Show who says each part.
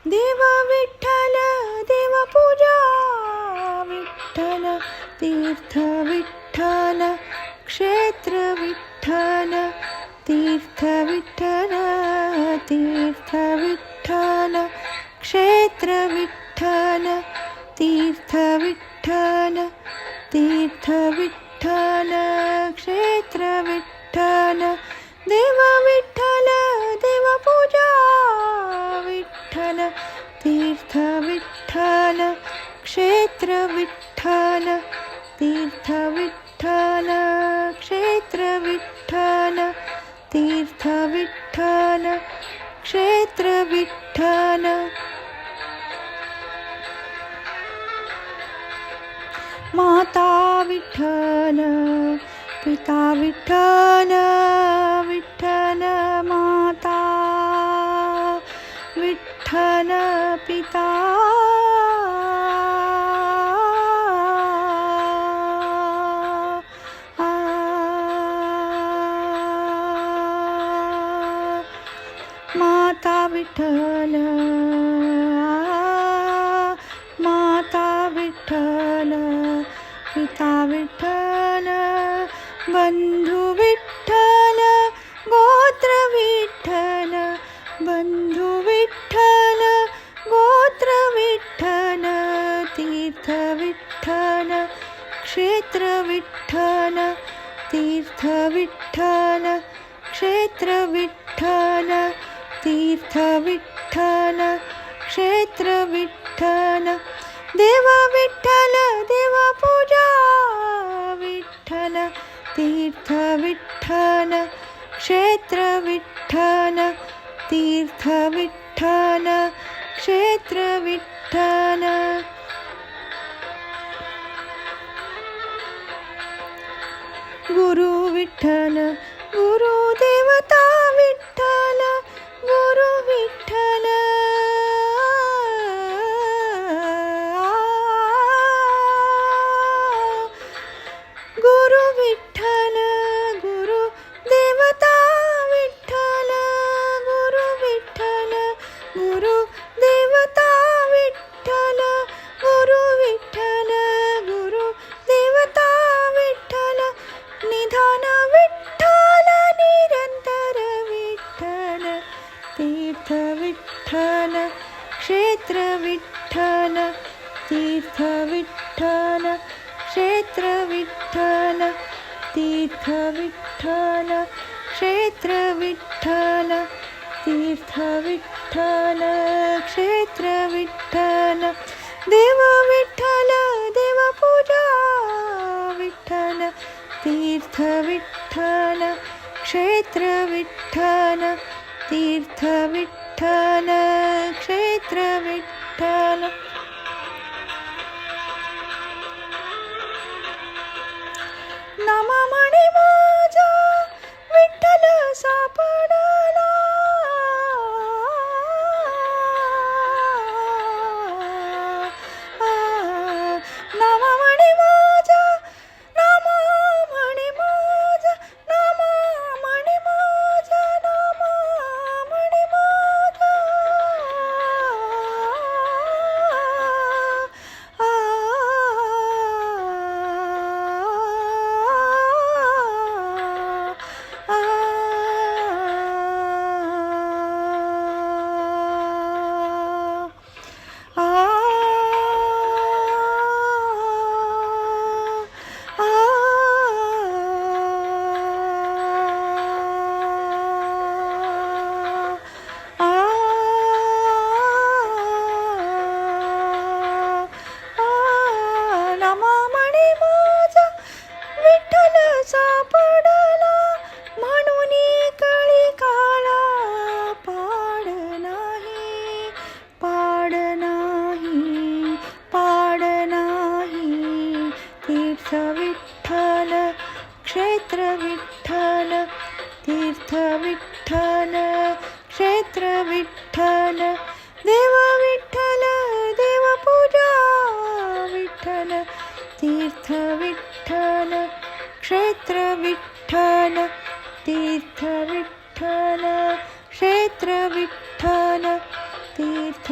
Speaker 1: देव विठ्ठल देवपूजा विठ्ठल तीर्थ विठ्ठल क्षेत्र विठ्ठल तीर्थ विठ्ठल तीर्थ विठ्ठल क्षेत्र विठ्ठल तीर्थ विठ्ठल तीर्थ विठ्ठल क्षेत्र विठ्ठल देव विठ्ठल देवपूजा विठ्ठल तीर्थ विठ्ठल क्षेत्र विठ्ठल तीर्थ विठ्ठल क्षेत्र विठ्ठल तीर्थ विठ्ठल क्षेत्र विठ्ठल माता विठ्ठल पिता विठ्ठल विठ्ठल माता विठ्ठल पिता माता विठ्ठल माता विठ्ठल पिता विठ्ठल बंधु विठ्ठल गोत्र विठ्ठल बंधु विठ्ठल गोत्र विठ्ठल तीर्थ विठ्ठल क्षेत्र विठ्ठल तीर्थ विठ्ठल क्षेत्र विठ्ठल तीर्थ विठ्ठल क्षेत्र विठ्ठल देव विठ्ठल देवपूजा विठ्ठल तीर्थ विठ्ठल क्षेत्र विठ्ठल तीर्थ विठ्ठल क्षेत्र विठ्ठल गुरु विठ्ठल गुरु देवता विठ्ठल गुरु विठ्ठल गुरु विठ्ठल गुरु देवता विठ्ठल गुरु विठ्ठल गुरु देवता विठ्ठल गुरु विठ्ठल गुरु देवता विठ्ठल निधान विठ्ठल निरंतर विठ्ठल तीर्थ विठ्ठल क्षेत्र विठ्ठल तीर्थ विठ्ठल क्षेत्र विठ्ठल तीर्थ विठ्ठल क्षेत्र विठ्ठल तीर्थ विठ्ठल क्षेत्र विठ्ठल देव विठ्ठल देवपूजा विठ्ठल तीर्थ विठ्ठल क्षेत्र विठ्ठल तीर्थ विठ्ठल क्षेत्र विठ्ठल नाममणी माझा विठ्ठल सापडला नाममणी माझा नाममणी माझा नाममणी माझा नाममणी माझा नाममणी माझा विठ्ठल सापडला म्हणून कळी काळा पाड नाही पाड नाही पाड नाही तीर्थ विठ्ठल क्षेत्र विठ्ठल तीर्थ विठ्ठल क्षेत्र विठ्ठल देव विठ्ठल देवपूजा विठ्ठल तीर्थ विठ्ठल क्षेत्र विठ्ठल तीर्थ विठ्ठल क्षेत्र विठ्ठल तीर्थ